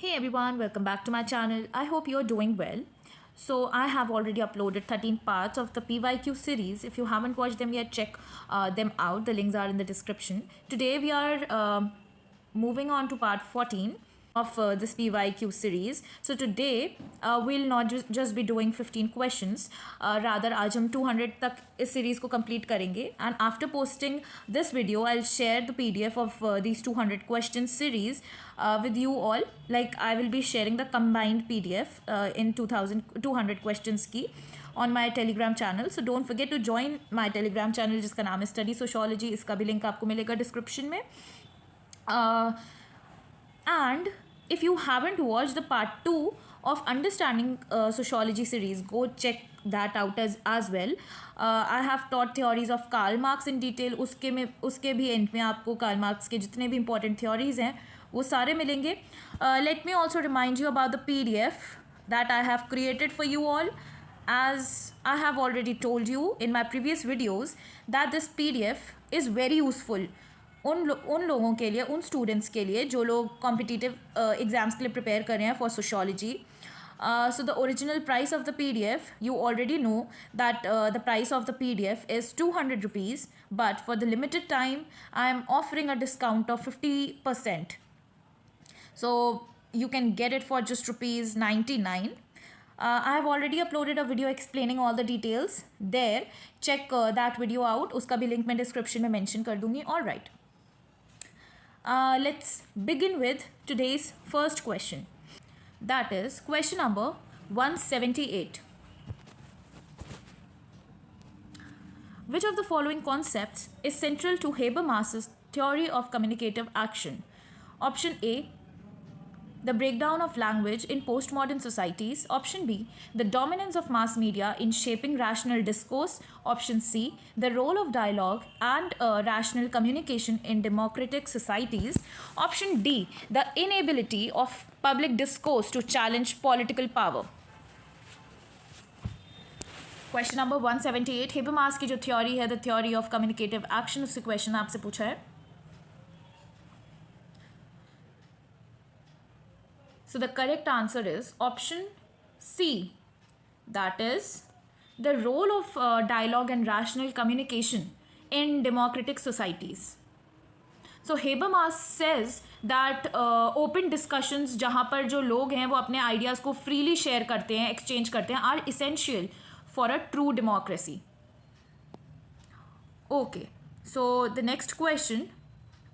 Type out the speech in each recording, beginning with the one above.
Hey everyone, welcome back to my channel. I hope you're doing well. So I have already uploaded 13 parts of the PYQ series. If you haven't watched them yet, check them out. The links are in the description. Today we are moving on to part 14 of this PYQ series. So today we'll not just be doing 15 questions. Rather आज हम 200 तक इस series को complete करेंगे. And after posting this video, I'll share the PDF of these 200 questions series with you all. Like I will be sharing the combined PDF in 200 questions की on my Telegram channel. So don't forget to join my Telegram channel जिसका नाम है Study Sociology. इसका भी link आपको मिलेगा description में. And if you haven't watched the part 2 of Understanding Sociology series, go check that out as well. I have taught theories of Karl Marx in detail. उसके भी end में आपको Karl Marx के जितने भी important theories हैं वो सारे मिलेंगे. Let me also remind you about the PDF that I have created for you all. As I have already told you in my previous videos that this PDF is very useful उन लोगों के लिए, उन students के लिए जो लोग competitive exams के लिए प्रिपेयर कर रहे हैं for sociology. So the original price of the PDF, you already know that the price of the PDF is 200 rupees, but for the limited time I am offering a discount of 50%. So you can get it for just rupees 99. I have already uploaded a video explaining all the details there. Check that video out. उसका भी link मैं description में mention कर दूँगी. All right. Let's begin with today's first question. That is question number 178. Which of the following concepts is central to Habermas's theory of communicative action? Option A, the breakdown of language in postmodern societies. Option B, the dominance of mass media in shaping rational discourse. Option C, the role of dialogue and rational communication in democratic societies. Option D, the inability of public discourse to challenge political power. Question number 178. Habermas की जो theory है, the theory of communicative action, उससे question आपसे पूछा है. So the correct answer is option C. That is the role of dialogue and rational communication in democratic societies. So Habermas says that open discussions जहाँ पर जो लोग हैं वो अपने ideas को freely share करते हैं, exchange करते हैं, are essential for a true democracy. Okay, so the next question,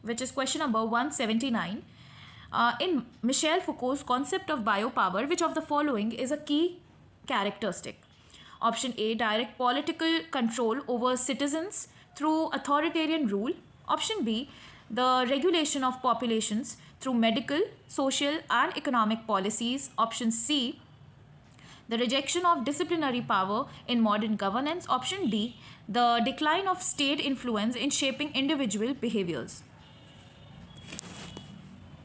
which is question number 179. In Michel Foucault's concept of biopower, which of the following is a key characteristic? Option A, direct political control over citizens through authoritarian rule. Option B, the regulation of populations through medical, social and economic policies. Option C, the rejection of disciplinary power in modern governance. Option D, the decline of state influence in shaping individual behaviors.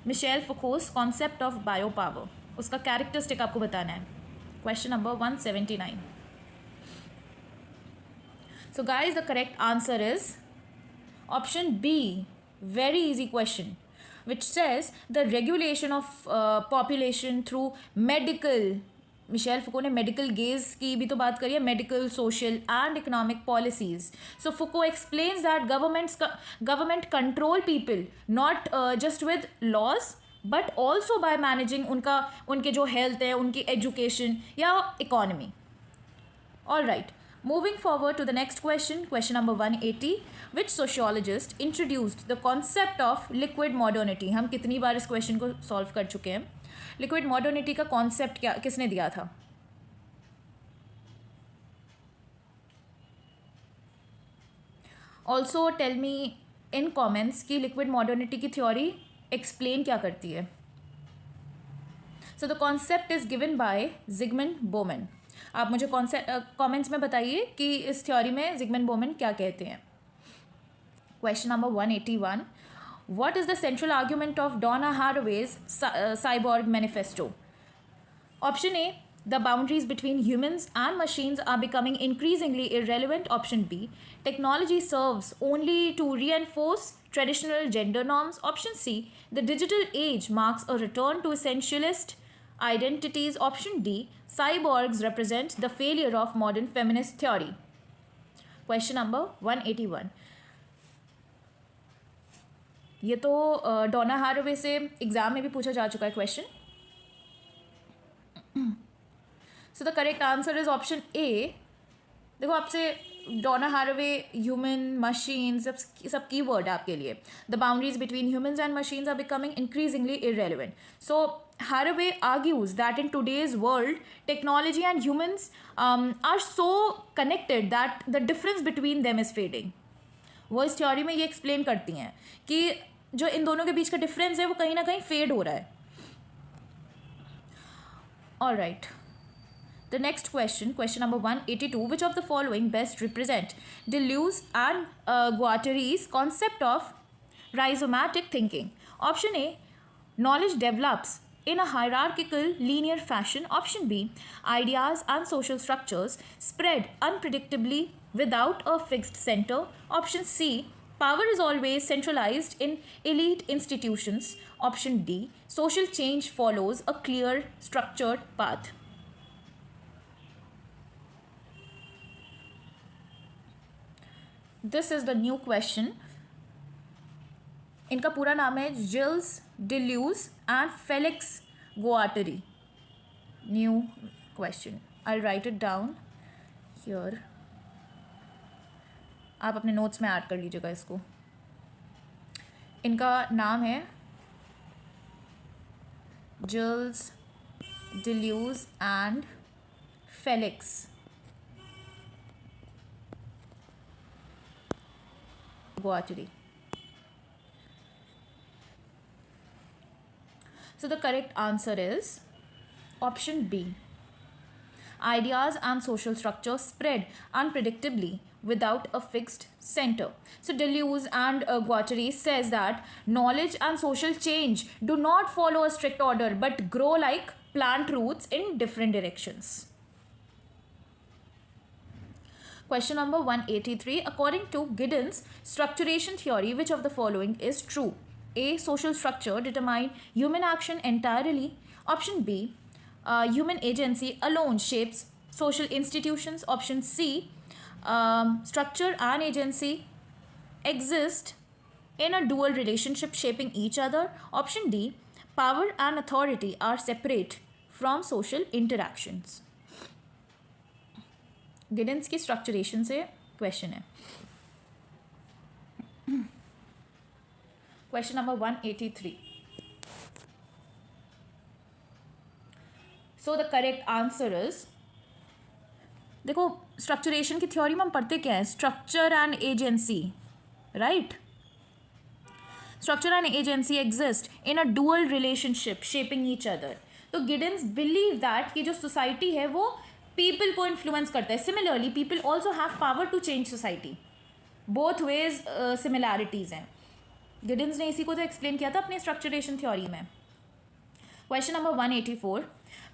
Michel Foucault's concept of bio power, उसका characteristic आपको बताना है. Question number 179. So guys the correct answer is option B. Very easy question which says the regulation of population through medical. Michel Foucault ने medical gaze की भी तो बात करी है, medical, social and economic policies. So Foucault explains that government control people not just with laws but also by managing उनके जो health है, उनकी एजुकेशन या economy. All right, moving forward to the next question, question number 180. Which sociologist introduced the concept of liquid modernity? हम कितनी बार इस question को solve कर चुके हैं. लिक्विड मॉडर्निटी का कॉन्सेप्ट किसने दिया था? Also tell me in comments कि लिक्विड मॉडर्निटी की थ्योरी एक्सप्लेन क्या करती है. So the concept is given by Zygmunt Bauman. आप मुझे कमेंट्स में बताइए कि इस थ्योरी में जिगमंड बोमन क्या कहते हैं. Question number 181. What is the central argument of Donna Haraway's Cyborg Manifesto? Option A, the boundaries between humans and machines are becoming increasingly irrelevant. Option B, technology serves only to reinforce traditional gender norms. Option C, the digital age marks a return to essentialist identities. Option D, cyborgs represent the failure of modern feminist theory. Question number 181. ये तो डोना हारवे से exam में भी पूछा जा चुका है question. So the correct answer is option ए. देखो आपसे डोना हारवे ह्यूमन मशीन सब की वर्ड है आपके लिए. The boundaries between humans and machines are becoming increasingly irrelevant. So Haraway argues that in today's world, technology and humans are so connected that the difference between them is fading. वो इस theory में ये explain करती हैं कि जो इन दोनों के बीच का डिफरेंस है वो कहीं ना कहीं फेड हो रहा है. All right. The next question, question number 182. Which of the following best represent Deleuze and Guattari's concept of rhizomatic thinking? Option A, knowledge develops in a hierarchical linear fashion. Option B, ideas and social structures spread unpredictably without a fixed center. Option C, power is always centralized in elite institutions. Option D, social change follows a clear structured path. This is the new question. इनका पूरा नाम है Gilles Deleuze and Felix Guattari. New question. I write it down here. आप अपने notes में add कर लीजिएगा इसको. इनका नाम है Gilles Deleuze and Felix Guattari. So the correct answer is option B. Ideas and social structure spread unpredictably without a fixed center. So Deleuze and Guattari says that knowledge and social change do not follow a strict order but grow like plant roots in different directions. Question number 183. According to Giddens' structuration theory, which of the following is true? A, social structure determine human action entirely. Option B, human agency alone shapes social institutions. Option C, structure and agency exist in a dual relationship shaping each other. Option D, power and authority are separate from social interactions. Giddens की स्ट्रक्चरेशन से question है. Question number 183. So the correct answer is, देखो स्ट्रक्चरेशन की theory में हम पढ़ते क्या है? Structure and agency, right? Structure and agency exist in a dual relationship shaping each other. तो गिडेंस बिलीव दैट कि जो सोसाइटी है वो पीपल को इन्फ्लुएंस करता है. Similarly people also have power to change society. Both ways similarities हैं. Giddens ने इसी को तो एक्सप्लेन किया था अपनी स्ट्रक्चरेशन थ्योरी में. Question number 184.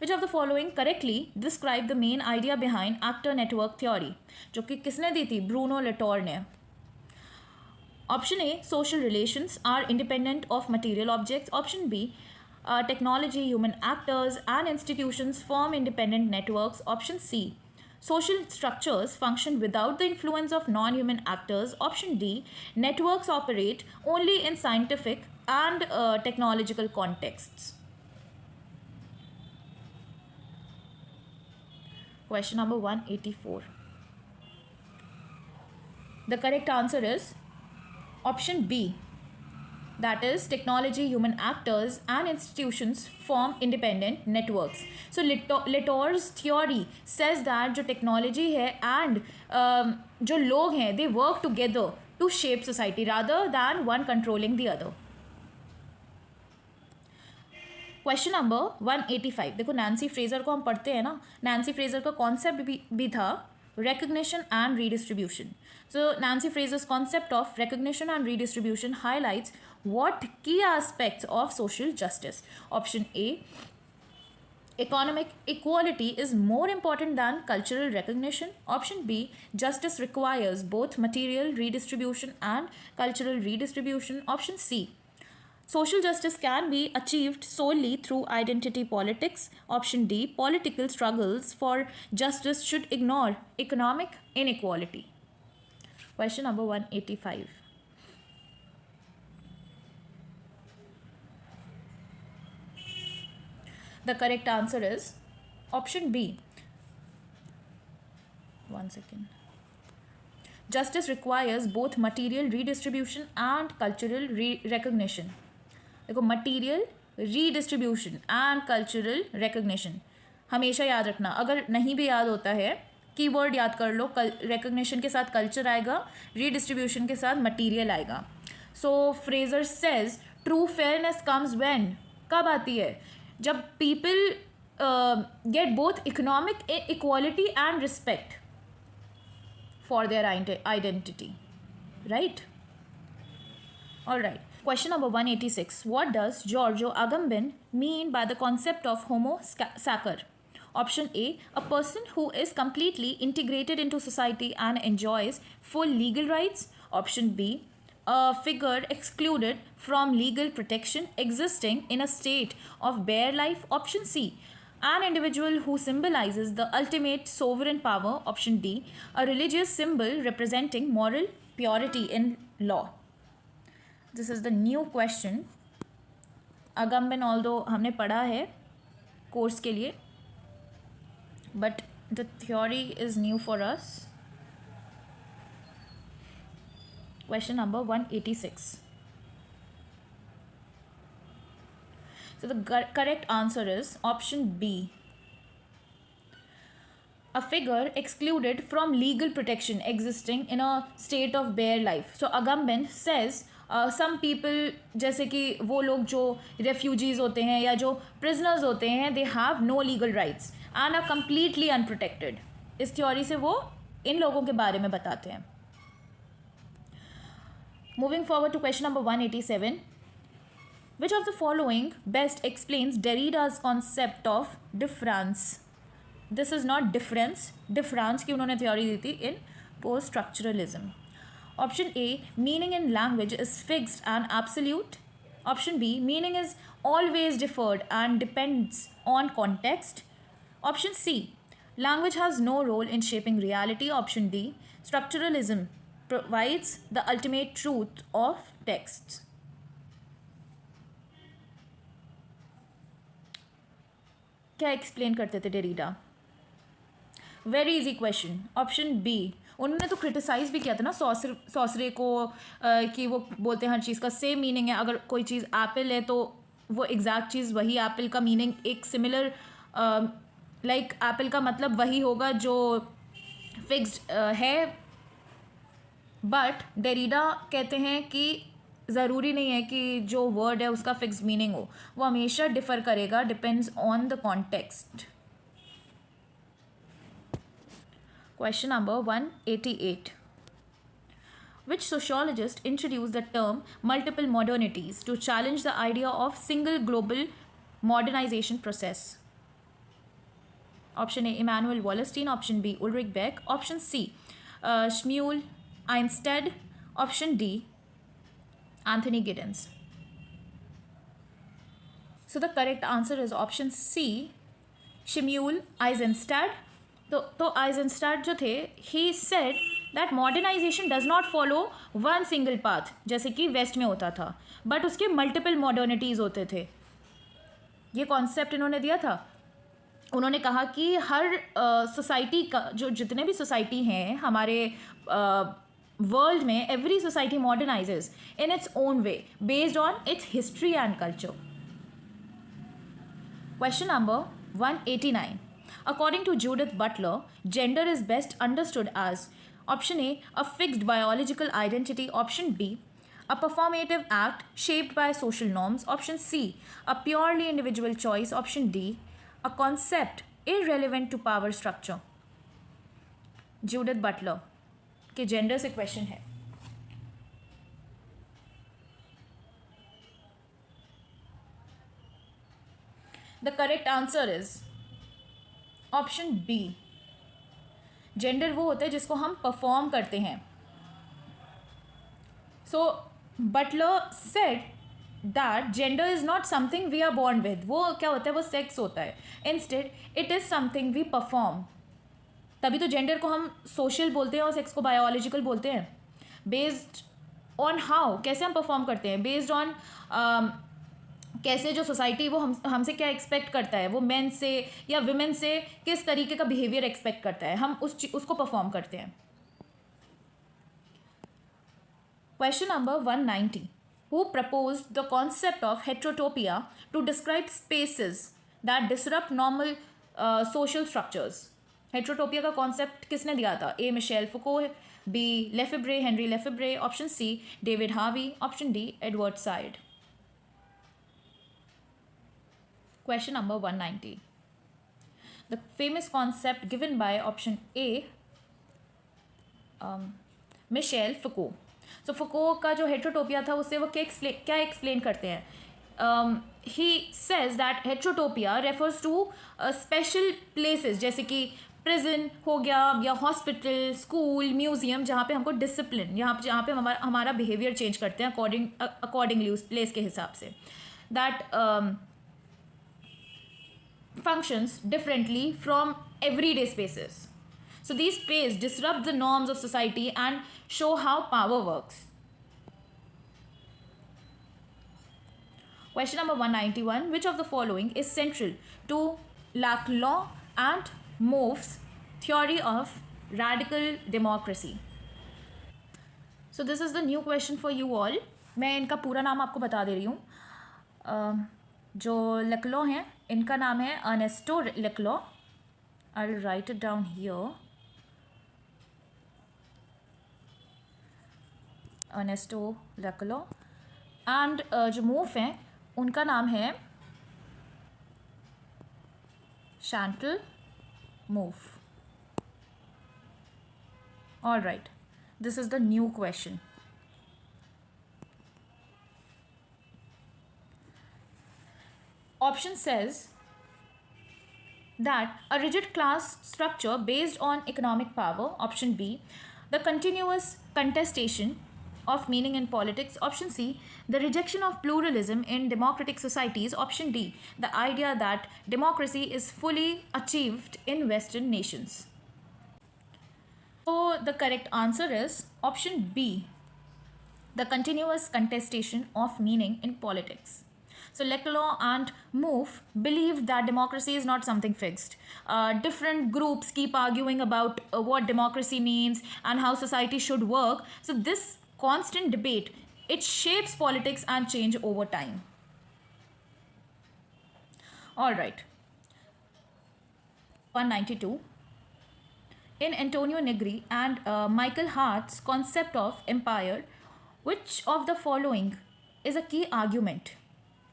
Which of the following correctly describe the main idea behind actor network theory? जो कि किसने दी थी? ब्रूनो लेटोर ने. Option A, social relations are independent of material objects. Option B, technology, human actors and institutions form independent networks. Option C, social structures function without the influence of non-human actors. Option D, networks operate only in scientific and technological contexts. Question number 184. The correct answer is option B. That is, technology, human actors and institutions form independent networks. So Latour's theory says that जो technology है and जो लोग हैं they work together to shape society rather than one controlling the other. Question number 185. देखो Nancy Fraser को हम पढ़ते हैं ना. नैन्सी फ्रेजर का कॉन्सेप्ट भी था recognition and redistribution. So Nancy Fraser's concept of recognition and redistribution highlights what key aspects of social justice? Option A, Economic equality is more important than cultural recognition. Option B, justice requires both material redistribution and cultural redistribution. Option C, social justice can be achieved solely through identity politics. Option D, political struggles for justice should ignore economic inequality. Question number 185. The correct answer is option B. One second. Justice requires both material redistribution and cultural recognition. देखो, material redistribution and cultural recognition हमेशा याद रखना. अगर नहीं भी याद होता है, कीवर्ड याद कर लो. recognition के साथ culture आएगा, redistribution के साथ material आएगा. So Fraser says true fairness comes when, कब आती है? जब people get both economic equality and respect for their identity, right? All right. Question number 186. What does Giorgio Agamben mean by the concept of homo sacer? Option A, a person who is completely integrated into society and enjoys full legal rights. Option B, a figure excluded from legal protection existing in a state of bare life. Option C, an individual who symbolizes the ultimate sovereign power. Option D, a religious symbol representing moral purity in law. This is the new question. Agamben, although हमने पढ़ा है course के लिए, but the theory is new for us. Question number 186. So the correct answer is option B. A figure excluded from legal protection existing in a state of bare life. So Agamben says some people, जैसे कि वो लोग जो refugees होते हैं या जो prisoners होते हैं, they have no legal rights and are completely unprotected. इस theory से वो इन लोगों के बारे में बताते हैं. Moving forward to question number 187. Which of the following best explains Derrida's concept of difference? This is not difference. Difference की उन्होंने theory दी थी in post-structuralism. Option A, meaning in language is fixed and absolute. Option B, meaning is always deferred and depends on context. Option C, language has no role in shaping reality. Option D, structuralism provides the ultimate truth of texts. क्या explain करते थे Derrida? Very easy question. Option B. उन्होंने तो criticise भी किया था ना सॉसरे को कि वो बोलते हैं हर चीज़ का सेम मीनिंग है. अगर कोई चीज़ एप्पल है तो वो एग्जैक्ट चीज़ वही एप्पल का मीनिंग एक सिमिलर लाइक एप्पल का मतलब वही होगा जो फिक्स्ड है. बट डेरिडा कहते हैं कि ज़रूरी नहीं है कि जो वर्ड है उसका फिक्स्ड मीनिंग हो, वो हमेशा डिफ़र करेगा, depends on the context. Question number 188. Which sociologist introduced the term multiple modernities to challenge the idea of single global modernization process? Option A, Immanuel Wallerstein. Option B, Ulrich Beck. Option C, Shmuel Eisenstadt. Option D, Anthony Giddens. So the correct answer is option C, Shmuel Eisenstadt. तो Eisenstadt जो थे, he said that modernisation does not follow one single path जैसे कि waste में होता था, but उसके multiple मॉडर्निटीज़ होते थे. ये कॉन्सेप्ट इन्होंने दिया था. उन्होंने कहा कि हर सोसाइटी का जो जितने भी सोसाइटी हैं हमारे वर्ल्ड में, every society modernises in its own way based on its history and culture. Question number 189. According to Judith Butler, gender is best understood as option A, a fixed biological identity. Option B, a performative act shaped by social norms. Option C, a purely individual choice. Option D, a concept irrelevant to power structure. Judith Butler के gender से question है. The correct answer is option B. Gender वो होता है जिसको हम perform करते हैं. So Butler said that gender is not something we are born with. वो क्या होता है, वो सेक्स होता है. Instead it is something we perform. तभी तो जेंडर को हम सोशल बोलते हैं और सेक्स को बायोलॉजिकल बोलते हैं. बेस्ड ऑन हाउ, कैसे हम परफॉर्म करते हैं, बेस्ड ऑन कैसे जो सोसाइटी वो हमसे क्या एक्सपेक्ट करता है, वो मेन से या वुमेन से किस तरीके का बिहेवियर एक्सपेक्ट करता है, हम उसको परफॉर्म करते हैं. Question number 190. Who proposed the concept of heterotopia to describe spaces that disrupt normal social structures? Heterotopia का कॉन्सेप्ट किसने दिया था? A. Michel Foucault, B. Lefebvre, Henri Lefebvre, option C David Harvey, option D Edward Said. Question number 190. The famous concept given by option A, Michel Foucault. So Foucault का जो हेट्रोटोपिया था उससे वो क्या एक्सप्लेन करते हैं? He says that heterotopia refers to special places जैसे कि प्रिजन हो गया या हॉस्पिटल, स्कूल, म्यूजियम, जहाँ पे हमको डिसिप्लिन, जहाँ पे हमारा बिहेवियर चेंज करते हैं अकॉर्डिंगली उस प्लेस के हिसाब से. That functions differently from everyday spaces. So these spaces disrupt the norms of society and show how power works. Question number 191. Which of the following is central to Lacan and Mouffe's theory of radical democracy? So this is the new question for you all. मैं इनका पूरा नाम आपको बता दे रही हूँ. जो लेक्लो हैं इनका नाम है Ernesto Laclau. I will write it down here. Ernesto Laclau. And जो मूफ हैं उनका नाम है Chantal Mouffe. All right, this is the new question. Option says that a rigid class structure based on economic power. Option B, the continuous contestation of meaning in politics. Option C, the rejection of pluralism in democratic societies. Option D, the idea that democracy is fully achieved in Western nations. So the correct answer is option B, the continuous contestation of meaning in politics. So Leclerc and Mouffe believed that democracy is not something fixed. Different groups keep arguing about what democracy means and how society should work. So this constant debate, it shapes politics and change over time. All right. 192. In Antonio Negri and Michael Hart's concept of empire, which of the following is a key argument?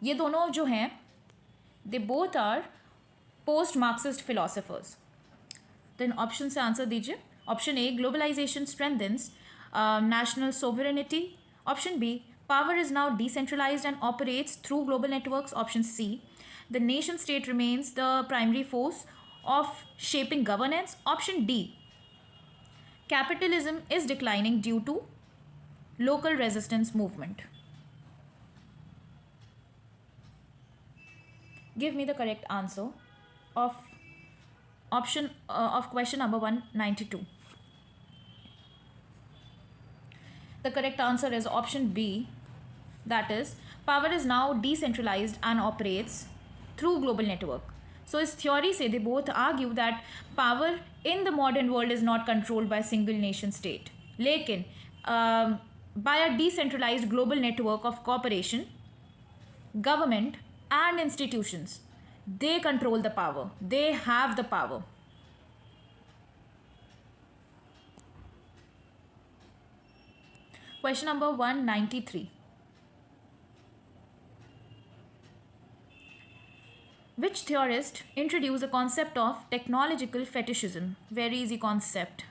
ये दोनों जो हैं they both are post Marxist philosophers. Then option से answer दीजिए. Option A, globalisation strengthens national sovereignty. Option B, power is now decentralized and operates through global networks. Option C, the nation state remains the primary force of shaping governance. Option D, capitalism is declining due to local resistance movement. Give me the correct answer of option of question number 192. The correct answer is option B, that is power is now decentralized and operates through global network. So इस theory से they both argue that power in the modern world is not controlled by a single nation state, लेकिन by a decentralized global network of cooperation, government and institutions, they control the power, they have the power. Question number 193. Which theorist introduced the concept of technological fetishism? Very easy concept,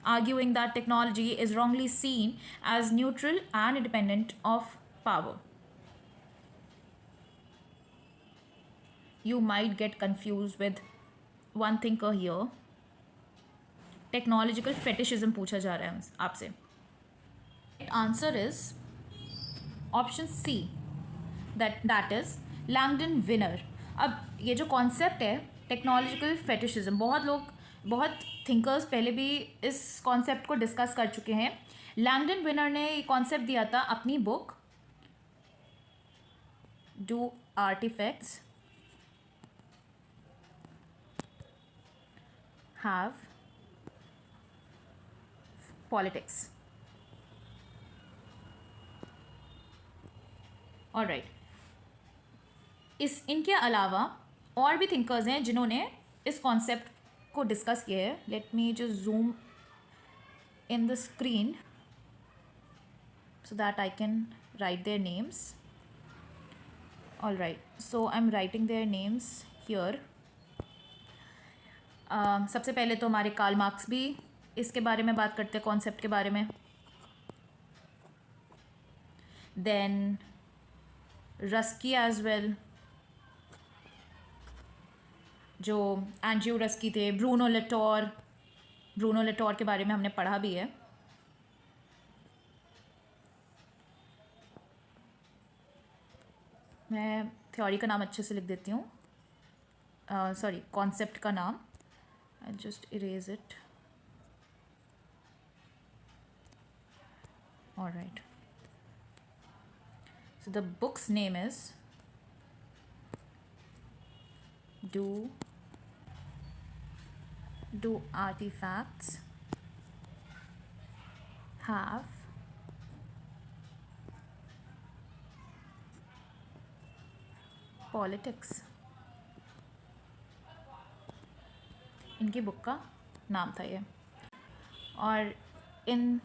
arguing that technology is wrongly seen as neutral and independent of power. you might get confused with one thinker here. Technological fetishism पूछा जा रहा है आपसे. Answer is option C, that is Langdon Winner. अब ये जो concept है technological fetishism, बहुत थिंकर्स पहले भी इस कॉन्सेप्ट को डिस्कस कर चुके हैं. लैंगडन विनर ने ये कॉन्सेप्ट दिया था अपनी book do artifacts have politics. Alright, इनके अलावा और भी थिंकर्स हैं जिन्होंने इस कॉन्सेप्ट को डिस्कस किया है. Late me just zoom in the screen so that I can write their names. Alright, so I'm writing their names here. सबसे पहले तो हमारे कार्ल मार्क्स भी इसके बारे में बात करते हैं, कॉन्सेप्ट के बारे में. देन रस्की एज वेल, जो एंड्रयू रस्की थे. ब्रूनो लेटोर के बारे में हमने पढ़ा भी है. मैं थ्योरी का नाम अच्छे से लिख देती हूँ, सॉरी कॉन्सेप्ट का नाम. I just erase it. Alright, so the book's name is do artifacts have politics. इनकी बुक का नाम था ये. और इन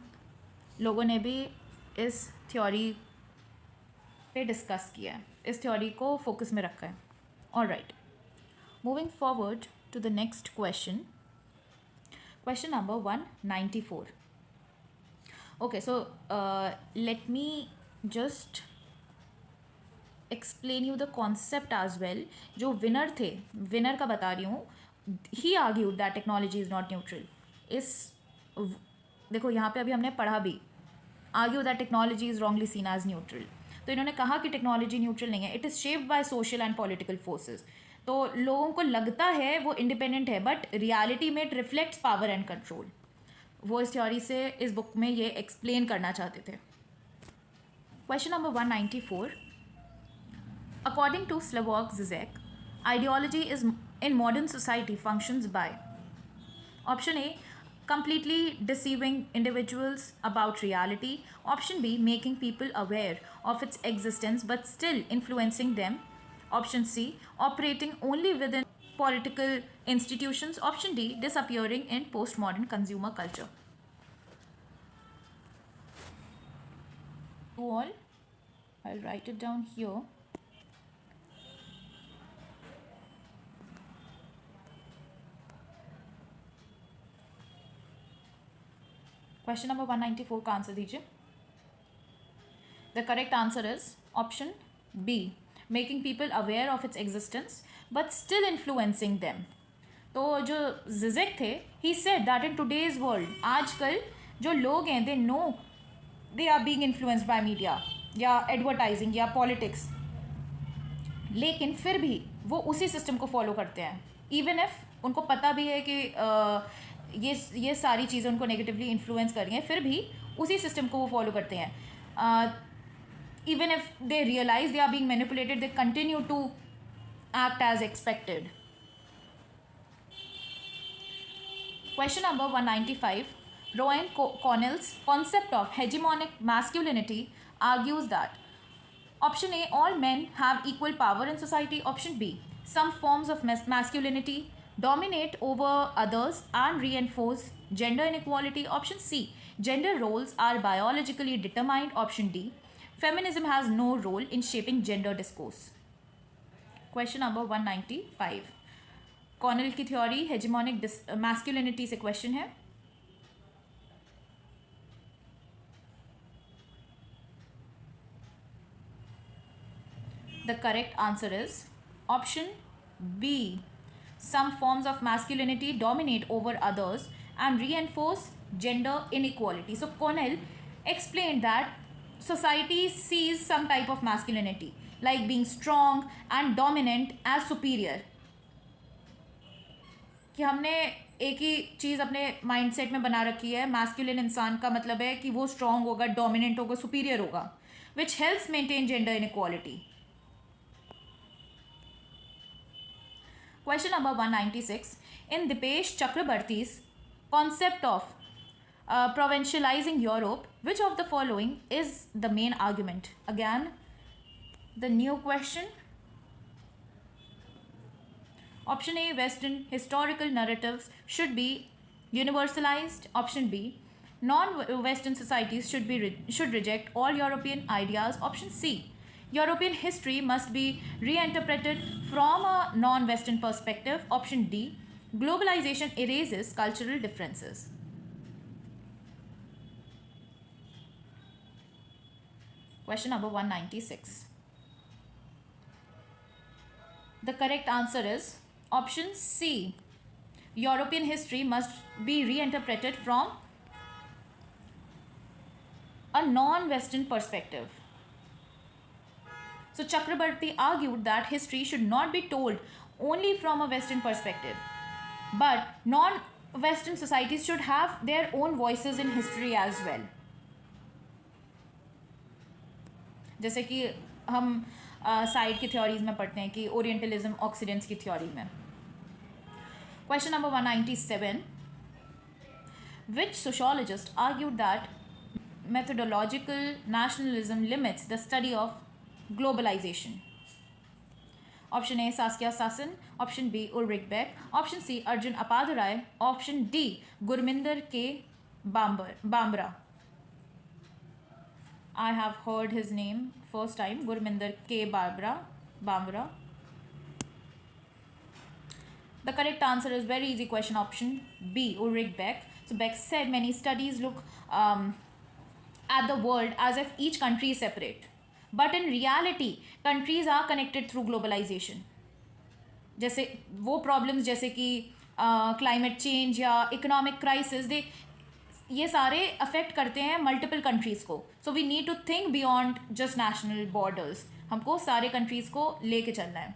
लोगों ने भी इस थ्योरी पे डिस्कस किया है, इस थ्योरी को फोकस में रखा है. Alright, moving forward to the next question. Question number 194. Okay, so let me just explain you the concept as well. जो विनर थे, विनर का बता रही हूँ. He argued that technology is not neutral. देखो यहाँ पे अभी हमने पढ़ा भी, argue that technology is wrongly seen as neutral. तो इन्होंने कहा कि टेक्नोलॉजी न्यूट्रल नहीं है, it is shaped by social and political forces. तो लोगों को लगता है वो इंडिपेंडेंट है, बट रियलिटी में it reflects power and control. वो इस थ्योरी से, इस बुक में ये एक्सप्लेन करना चाहते थे. Question number 194. According to Slavoj Zizek, ideology is in modern society functions by. Option A, completely deceiving individuals about reality. Option B, making people aware of its existence but still influencing them. Option C, operating only within political institutions. Option D, disappearing in postmodern consumer culture. All, I'll write it down here. Question number 194 का answer दीजिए. The correct answer is option B, making people aware of its existence but still influencing them. तो जो Zizek थे, he said that in today's world, आजकल जो लोग हैं, they know they are being influenced by media या advertising या politics, लेकिन फिर भी वो उसी सिस्टम को फॉलो करते हैं. इवन इफ उनको पता भी है कि ये सारी चीज़ें उनको नेगेटिवली इन्फ्लुएंस कर रही हैं, फिर भी उसी सिस्टम को वो फॉलो करते हैं. Even if they realise they are being manipulated, they continue to act as expected. Question number 195. Raewyn Connell's concept of hegemonic masculinity argues that option A, all men have equal power in society. Option B, some forms of masculinity dominate over others and reinforce gender inequality. Option C, gender roles are biologically determined. Option D, feminism has no role in shaping gender discourse. Question number 195. Connell की theory hegemonic masculinity से question है. The correct answer is option B. Some forms of masculinity dominate over others and reinforce gender inequality. So Connell explained that society sees some type of masculinity like being strong and dominant as superior. कि हमने एक ही चीज़ अपने mindset में बना रखी है, masculine इंसान का मतलब है कि वो स्ट्रांग होगा, डोमिनेंट होगा, सुपीरियर होगा, which helps maintain gender inequality. Question number 196. In Dipesh Chakrabarti's concept of provincializing Europe, which of the following is the main argument? Again, the new question. Option A, Western historical narratives should be universalized. Option B, non-Western societies should reject all European ideas. Option C, European history must be reinterpreted from a non-Western perspective. Option D, globalization erases cultural differences. Question number 196. The correct answer is option C. European history must be reinterpreted from a non-Western perspective. So Chakrabarti argued that history should not be told only from a Western perspective, but non-Western societies should have their own voices in history as well. जैसे कि हम side की theories में पढ़ते हैं कि orientalism oxidants की theory में. Question number 197. Which sociologist argued that methodological nationalism limits the study of globalization? Option A, Saskia Sassen. Option B, Ulrich Beck. Option C, Arjun Appadurai. Option D, Gurminder K. Bambra. I have heard his name first time, Gurminder K. Bambra. The correct answer is very easy question, option B, Ulrich Beck. So Beck said many studies look at the world as if each country is separate. But in reality, countries are connected through globalization. जैसे वो problems जैसे कि climate change या economic crisis, ये सारे affect करते हैं multiple countries को. So we need to think beyond just national borders. हमको सारे कंट्रीज़ को लेके चलना है.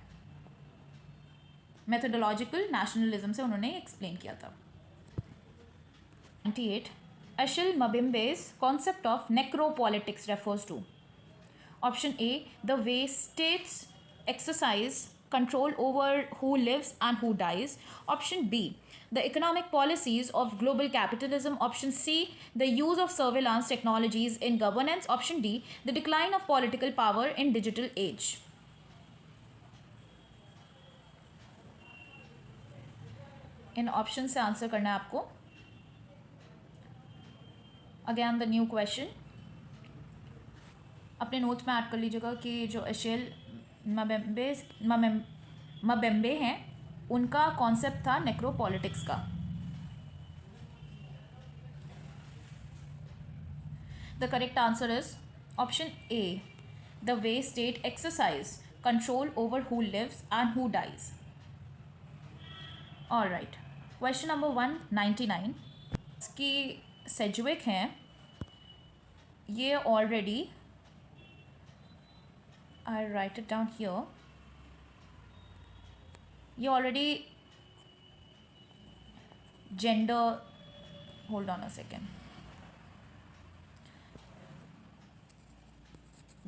मेथोडोलॉजिकल नेशनलिज्म से उन्होंने एक्सप्लेन किया था. 98. Achille Mbembe's concept of necropolitics refers to. Option A, the way states exercise control over who lives and who dies. Option B, the economic policies of global capitalism. Option C, the use of surveillance technologies in governance. Option D, the decline of political power in digital age. In option से answer करना है आपको. Again the new question. अपने notes में add कर लीजिएगा कि जो एशेल मबेम्बे हैं उनका कॉन्सेप्ट था नेक्रोपॉलिटिक्स का. The correct answer is option A, the way state exercise control over who lives and who dies. All right, question number 199. इसकी सेजुइक हैं, ये already I write it down here. ये already gender, hold on a second,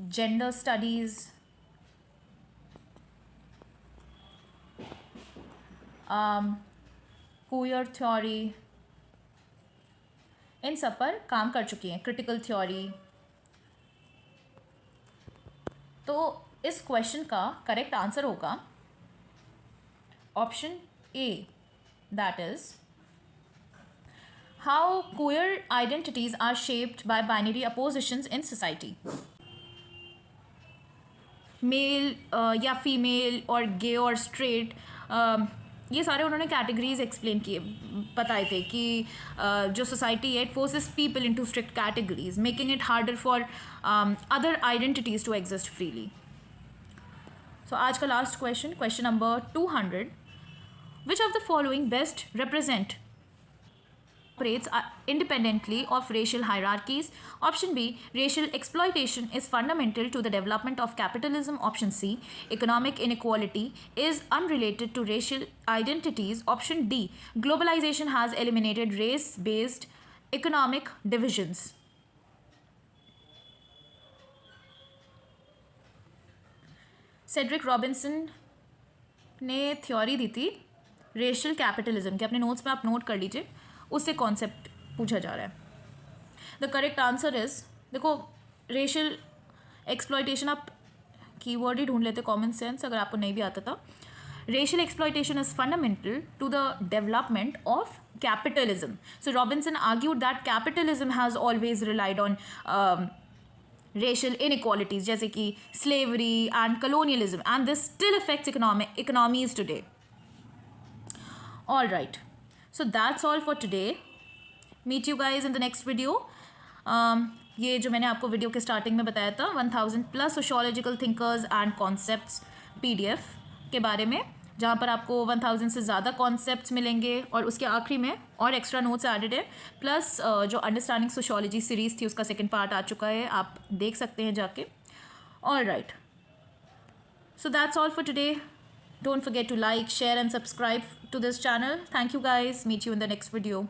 gender studies, queer theory, इन सब पर काम कर चुकी हैं. Critical theory. तो इस क्वेश्चन का करेक्ट आंसर होगा option A, that is how queer identities are shaped by binary oppositions in society. Male या फीमेल और गे और स्ट्रेट, ये सारे उन्होंने कैटेगरीज एक्सप्लेन किए, बताए थे कि जो सोसाइटी है it forces people into strict categories, making it harder for other identities to exist freely. तो आज का last question, question number 200, which of the following best represent operates independently of racial hierarchies? Option B, racial exploitation is fundamental to the development of capitalism. Option C, economic inequality is unrelated to racial identities. Option D, globalization has eliminated race-based economic divisions. Cedric Robinson ने theory दी थी racial capitalism के, अपने notes में आप note कर लीजिए, उससे concept पूछा जा रहा है. द करेक्ट आंसर इज, देखो रेशियल एक्सप्लॉयटेशन, आप कीवर्ड ही ढूंढ लेते, कॉमन सेंस अगर आपको नहीं भी आता था. Racial exploitation is fundamental to the development of capitalism. So Robinson argued that capitalism has always relied on racial inequalities जैसे कि slavery and colonialism, and this still affects economies today. All right, so that's all for today. Meet you guys in the next video. ये जो मैंने आपको video के starting में बताया था 1000+ sociological thinkers and concepts PDF के बारे में, जहाँ पर आपको 1000 से ज़्यादा कॉन्सेप्ट्स मिलेंगे और उसके आखिरी में और एक्स्ट्रा नोट्स एडेड है. प्लस जो अंडरस्टैंडिंग सोशियोलॉजी सीरीज़ थी उसका सेकंड पार्ट आ चुका है, आप देख सकते हैं जाके. All right, so that's all for today. Don't forget to like, share and subscribe to this channel. Thank you guys. Meet you in the next video.